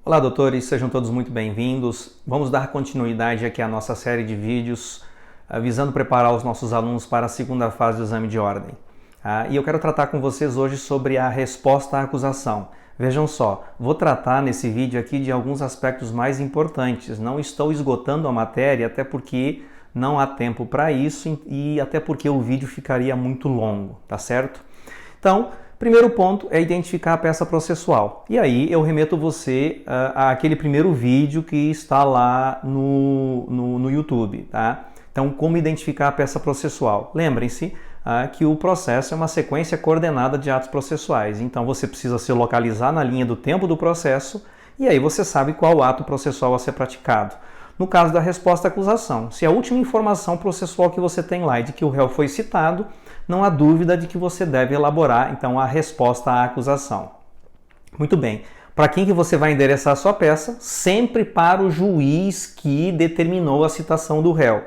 Olá, doutores, sejam todos muito bem-vindos. Vamos dar continuidade aqui à nossa série de vídeos visando preparar os nossos alunos para a segunda fase do exame de ordem. E eu quero tratar com vocês hoje sobre a resposta à acusação. Vejam só, vou tratar nesse vídeo aqui de alguns aspectos mais importantes. Não estou esgotando a matéria, até porque não há tempo para isso e até porque o vídeo ficaria muito longo, tá certo? Então, primeiro ponto é identificar a peça processual. E aí eu remeto você àquele primeiro vídeo que está lá no YouTube, tá? Então, como identificar a peça processual? Lembrem-se que o processo é uma sequência coordenada de atos processuais. Então, você precisa se localizar na linha do tempo do processo e aí você sabe qual ato processual a ser praticado. No caso da resposta à acusação, se a última informação processual que você tem lá é de que o réu foi citado, não há dúvida de que você deve elaborar, então, a resposta à acusação. Muito bem. Para quem que você vai endereçar a sua peça? Sempre para o juiz que determinou a citação do réu.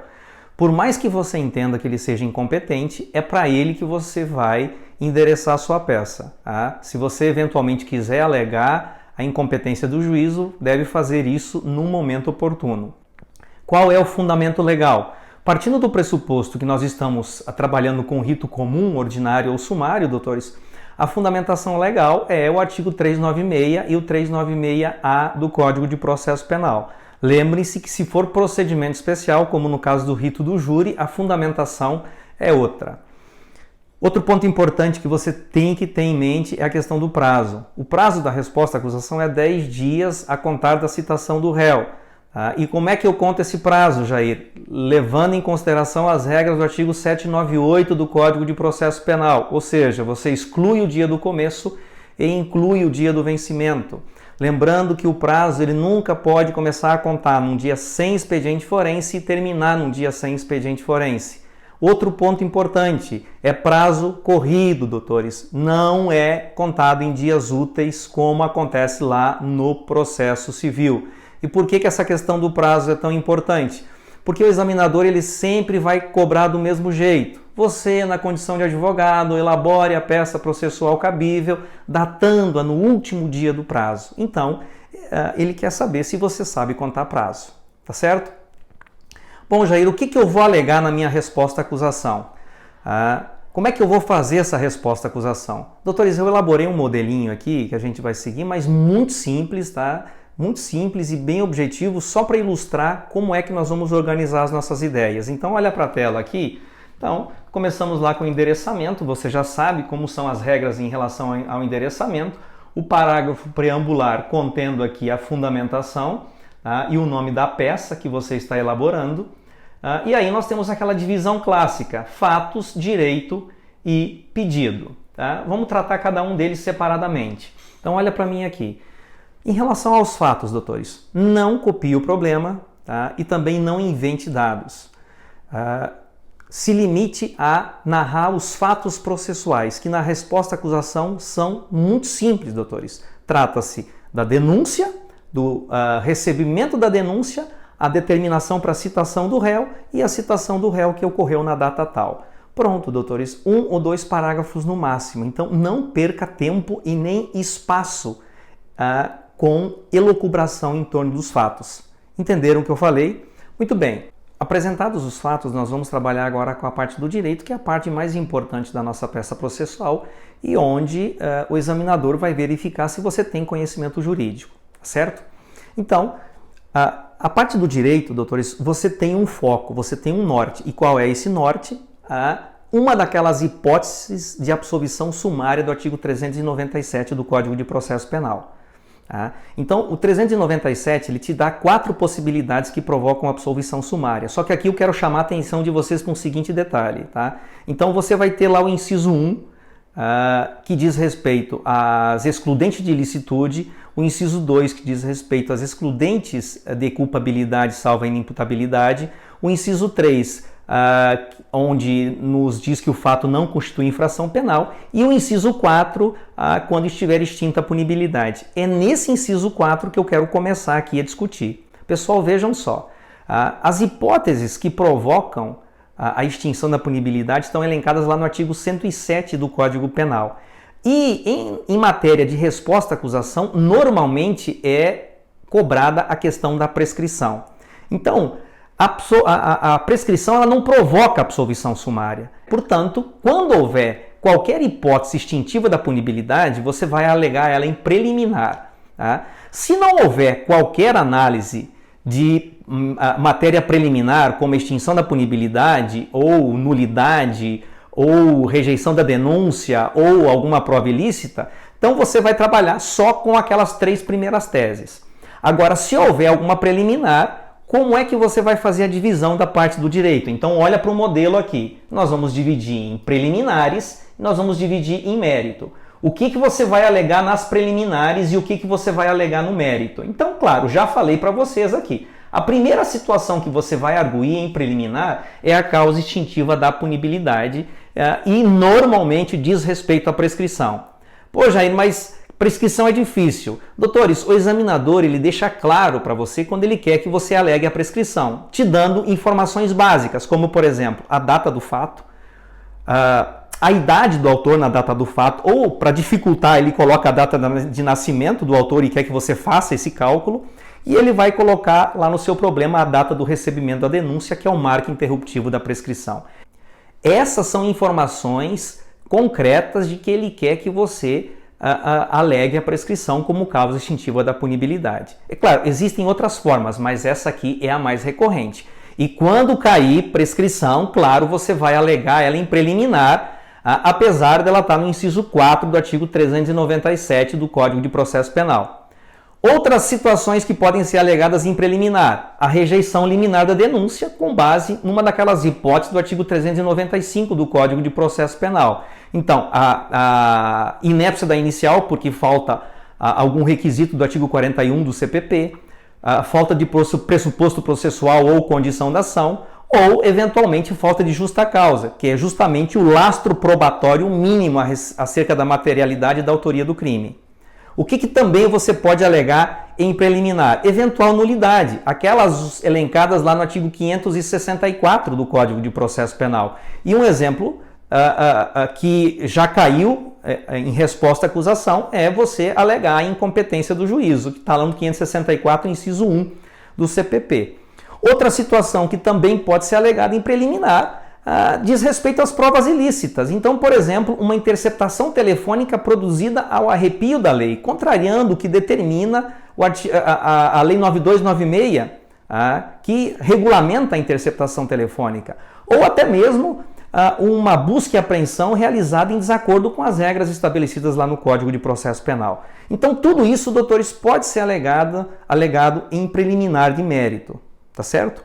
Por mais que você entenda que ele seja incompetente, é para ele que você vai endereçar a sua peça. Tá? Se você eventualmente quiser alegar a incompetência do juízo, deve fazer isso num momento oportuno. Qual é o fundamento legal? Partindo do pressuposto que nós estamos trabalhando com rito comum, ordinário ou sumário, doutores, a fundamentação legal é o artigo 396 e o 396-A do Código de Processo Penal. Lembrem-se que se for procedimento especial, como no caso do rito do júri, a fundamentação é outra. Outro ponto importante que você tem que ter em mente é a questão do prazo. O prazo da resposta à acusação é 10 dias a contar da citação do réu. E como é que eu conto esse prazo, Jair? Levando em consideração as regras do artigo 798 do Código de Processo Penal, ou seja, você exclui o dia do começo e inclui o dia do vencimento. Lembrando que o prazo ele nunca pode começar a contar num dia sem expediente forense e terminar num dia sem expediente forense. Outro ponto importante é prazo corrido, doutores. Não é contado em dias úteis como acontece lá no processo civil. E por que essa questão do prazo é tão importante? Porque o examinador ele sempre vai cobrar do mesmo jeito. Você, na condição de advogado, elabore a peça processual cabível, datando-a no último dia do prazo. Então, ele quer saber se você sabe contar prazo. Tá certo? Bom, Jair, o que eu vou alegar na minha resposta à acusação? Como é que eu vou fazer essa resposta à acusação? Doutores, eu elaborei um modelinho aqui que a gente vai seguir, mas muito simples, tá? Muito simples e bem objetivo, só para ilustrar como é que nós vamos organizar as nossas ideias. Então, olha para a tela aqui. Então, começamos lá com o endereçamento. Você já sabe como são as regras em relação ao endereçamento. O parágrafo preambular contendo aqui a fundamentação e o nome da peça que você está elaborando. E aí nós temos aquela divisão clássica, fatos, direito e pedido. Tá? Vamos tratar cada um deles separadamente. Então, olha para mim aqui. Em relação aos fatos, doutores, não copie o problema, tá? E também não invente dados. Se limite a narrar os fatos processuais, que na resposta à acusação são muito simples, doutores. Trata-se da denúncia, do recebimento da denúncia, a determinação para a citação do réu e a citação do réu que ocorreu na data tal. Pronto, doutores, 1 ou 2 parágrafos no máximo. Então, não perca tempo e nem espaço com elucubração em torno dos fatos. Entenderam o que eu falei? Muito bem. Apresentados os fatos, nós vamos trabalhar agora com a parte do direito, que é a parte mais importante da nossa peça processual e onde o examinador vai verificar se você tem conhecimento jurídico, certo? Então, a parte do direito, doutores, você tem um foco, você tem um norte. E qual é esse norte? Uma daquelas hipóteses de absolvição sumária do artigo 397 do Código de Processo Penal. Então, o 397 ele te dá 4 possibilidades que provocam absolvição sumária. Só que aqui eu quero chamar a atenção de vocês para um seguinte detalhe. Tá? Então, você vai ter lá o inciso 1, que diz respeito às excludentes de ilicitude, o inciso 2, que diz respeito às excludentes de culpabilidade salvo a inimputabilidade, o inciso 3, onde nos diz que o fato não constitui infração penal, e o inciso 4, quando estiver extinta a punibilidade. É nesse inciso 4 que eu quero começar aqui a discutir. Pessoal, vejam só, as hipóteses que provocam a extinção da punibilidade estão elencadas lá no artigo 107 do Código Penal. E em matéria de resposta à acusação, normalmente é cobrada a questão da prescrição. Então, a prescrição ela não provoca absolvição sumária. Portanto, quando houver qualquer hipótese extintiva da punibilidade, você vai alegar ela em preliminar. Tá? Se não houver qualquer análise de matéria preliminar, como extinção da punibilidade, ou nulidade, ou rejeição da denúncia, ou alguma prova ilícita, então você vai trabalhar só com aquelas 3 primeiras teses. Agora, se houver alguma preliminar, como é que você vai fazer a divisão da parte do direito? Então, olha para o modelo aqui. Nós vamos dividir em preliminares, nós vamos dividir em mérito. O que você vai alegar nas preliminares e o que você vai alegar no mérito? Então, claro, já falei para vocês aqui. A primeira situação que você vai arguir em preliminar é a causa extintiva da punibilidade e normalmente diz respeito à prescrição. Pô, Jair, mas prescrição é difícil. Doutores, o examinador ele deixa claro para você quando ele quer que você alegue a prescrição, te dando informações básicas, como, por exemplo, a data do fato, a idade do autor na data do fato, ou, para dificultar, ele coloca a data de nascimento do autor e quer que você faça esse cálculo, e ele vai colocar lá no seu problema a data do recebimento da denúncia, que é o marco interruptivo da prescrição. Essas são informações concretas de que ele quer que você alegue a prescrição como causa extintiva da punibilidade. É claro, existem outras formas, mas essa aqui é a mais recorrente. E quando cair prescrição, claro, você vai alegar ela em preliminar, apesar dela estar no inciso 4 do artigo 397 do Código de Processo Penal. Outras situações que podem ser alegadas em preliminar, a rejeição liminar da denúncia com base numa daquelas hipóteses do artigo 395 do Código de Processo Penal. Então, a inépcia da inicial, porque falta algum requisito do artigo 41 do CPP, a falta de pressuposto processual ou condição da ação, ou, eventualmente, falta de justa causa, que é justamente o lastro probatório mínimo acerca da materialidade e da autoria do crime. O que também você pode alegar em preliminar? Eventual nulidade, aquelas elencadas lá no artigo 564 do Código de Processo Penal. E um exemplo que já caiu em resposta à acusação é você alegar a incompetência do juízo, que está lá no 564, inciso 1 do CPP. Outra situação que também pode ser alegada em preliminar diz respeito às provas ilícitas. Então, por exemplo, uma interceptação telefônica produzida ao arrepio da lei, contrariando o que determina a Lei 9296, que regulamenta a interceptação telefônica. Ou até mesmo uma busca e apreensão realizada em desacordo com as regras estabelecidas lá no Código de Processo Penal. Então, tudo isso, doutores, pode ser alegado em preliminar de mérito, tá certo?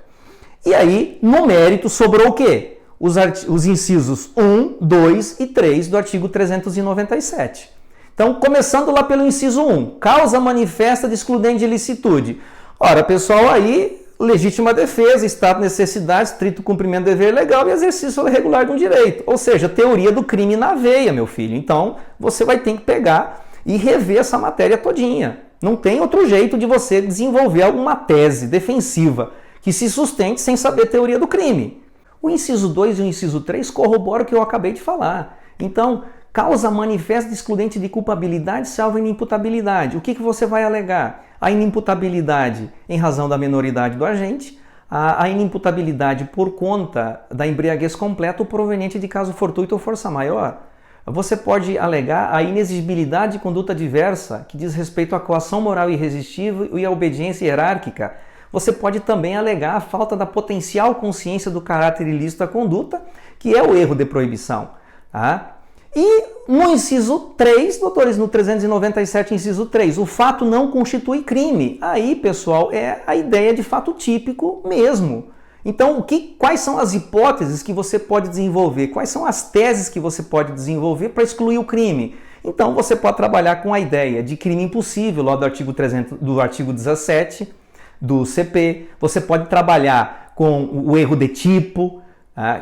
E aí, no mérito, sobrou o quê? Os incisos 1, 2 e 3 do artigo 397. Então, começando lá pelo inciso 1, causa manifesta de excludente de ilicitude. Ora, pessoal, aí, legítima defesa, estado de necessidade, estrito cumprimento do dever legal e exercício regular de um direito. Ou seja, teoria do crime na veia, meu filho. Então, você vai ter que pegar e rever essa matéria todinha. Não tem outro jeito de você desenvolver alguma tese defensiva que se sustente sem saber teoria do crime. O inciso 2 e o inciso 3 corroboram o que eu acabei de falar. Então, causa manifesta de excludente de culpabilidade salvo inimputabilidade. O que você vai alegar? A inimputabilidade em razão da menoridade do agente, a inimputabilidade por conta da embriaguez completa ou proveniente de caso fortuito ou força maior. Você pode alegar a inexigibilidade de conduta diversa, que diz respeito à coação moral irresistível e à obediência hierárquica. Você pode também alegar a falta da potencial consciência do caráter ilícito da conduta, que é o erro de proibição. E no inciso 3, doutores, no 397, inciso 3, o fato não constitui crime. Aí, pessoal, é a ideia de fato típico mesmo. Então, quais são as hipóteses que você pode desenvolver? Quais são as teses que você pode desenvolver para excluir o crime? Então, você pode trabalhar com a ideia de crime impossível, lá do artigo 17, do CP, você pode trabalhar com o erro de tipo,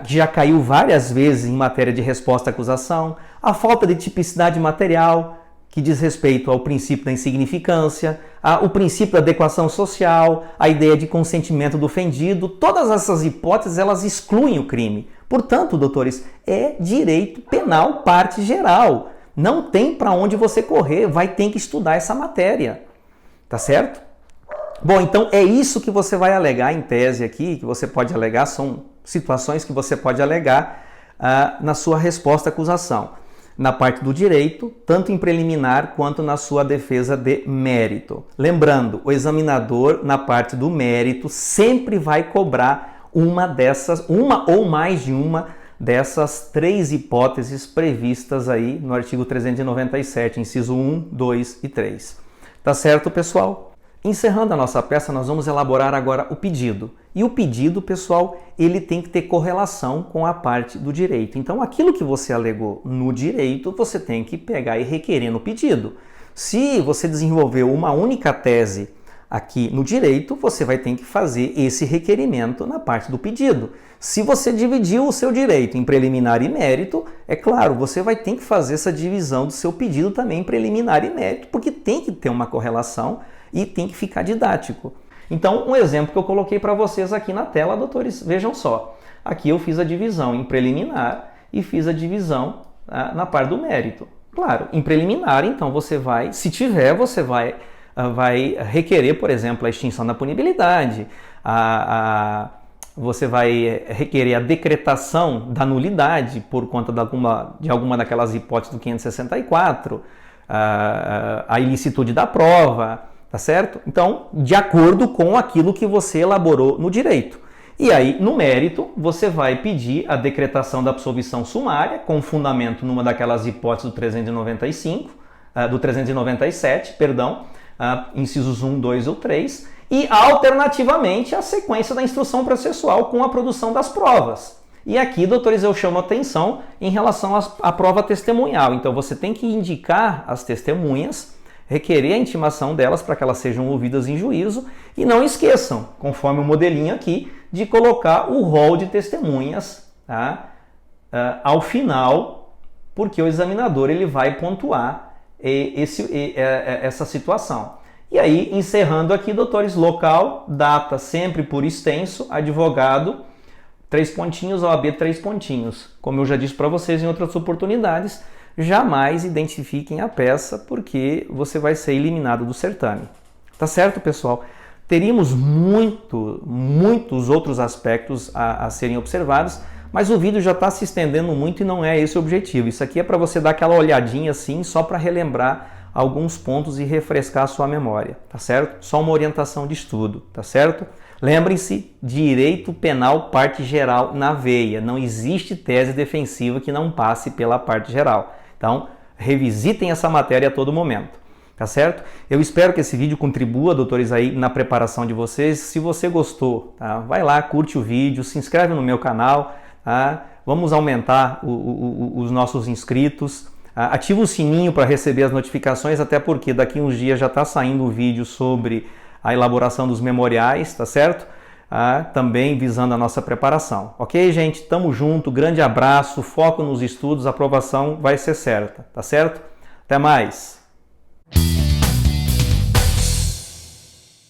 que já caiu várias vezes em matéria de resposta à acusação, a falta de tipicidade material, que diz respeito ao princípio da insignificância, o princípio da adequação social, a ideia de consentimento do ofendido. Todas essas hipóteses, elas excluem o crime. Portanto, doutores, é direito penal parte geral. Não tem para onde você correr, vai ter que estudar essa matéria. Tá certo? Bom, então é isso que você vai alegar em tese aqui, que você pode alegar, são situações que você pode alegar na sua resposta à acusação, na parte do direito, tanto em preliminar quanto na sua defesa de mérito. Lembrando, o examinador, na parte do mérito, sempre vai cobrar uma ou mais de uma dessas 3 hipóteses previstas aí no artigo 397, inciso 1, 2 e 3. Tá certo, pessoal? Encerrando a nossa peça, nós vamos elaborar agora o pedido. E o pedido, pessoal, ele tem que ter correlação com a parte do direito. Então, aquilo que você alegou no direito, você tem que pegar e requerer no pedido. Se você desenvolveu uma única tese aqui no direito, você vai ter que fazer esse requerimento na parte do pedido. Se você dividiu o seu direito em preliminar e mérito, é claro, você vai ter que fazer essa divisão do seu pedido também em preliminar e mérito, porque tem que ter uma correlação e tem que ficar didático. Então, um exemplo que eu coloquei para vocês aqui na tela, doutores, vejam só. Aqui eu fiz a divisão em preliminar e fiz a divisão na parte do mérito. Claro, em preliminar, então, você vai, se tiver, você vai requerer, por exemplo, a extinção da punibilidade, você vai requerer a decretação da nulidade por conta de alguma daquelas hipóteses do 564, a ilicitude da prova, tá certo? Então, de acordo com aquilo que você elaborou no direito. E aí, no mérito, você vai pedir a decretação da absolvição sumária, com fundamento numa daquelas hipóteses do 397, incisos 1, 2 ou 3, e alternativamente a sequência da instrução processual com a produção das provas. E aqui, doutores, eu chamo a atenção em relação à prova testemunhal. Então, você tem que indicar as testemunhas, requerer a intimação delas para que elas sejam ouvidas em juízo e não esqueçam, conforme o modelinho aqui, de colocar o rol de testemunhas ao final, porque o examinador ele vai pontuar essa situação. E aí, encerrando aqui, doutores, local, data sempre por extenso, advogado, 3 pontinhos, OAB 3 pontinhos. Como eu já disse para vocês em outras oportunidades, jamais identifiquem a peça porque você vai ser eliminado do certame. Tá certo, pessoal? Teríamos muitos outros aspectos a serem observados, mas o vídeo já está se estendendo muito e não é esse o objetivo. Isso aqui é para você dar aquela olhadinha assim, só para relembrar alguns pontos e refrescar a sua memória, tá certo? Só uma orientação de estudo, tá certo? Lembrem-se, direito penal parte geral na veia. Não existe tese defensiva que não passe pela parte geral. Então, revisitem essa matéria a todo momento, tá certo? Eu espero que esse vídeo contribua, doutores, aí na preparação de vocês. Se você gostou, tá? Vai lá, curte o vídeo, se inscreve no meu canal, tá? Vamos aumentar os nossos inscritos. Ativa o sininho para receber as notificações, até porque daqui uns dias já está saindo um vídeo sobre a elaboração dos memoriais, tá certo? Também visando a nossa preparação. Ok, gente? Tamo junto, grande abraço, foco nos estudos, a aprovação vai ser certa, tá certo? Até mais!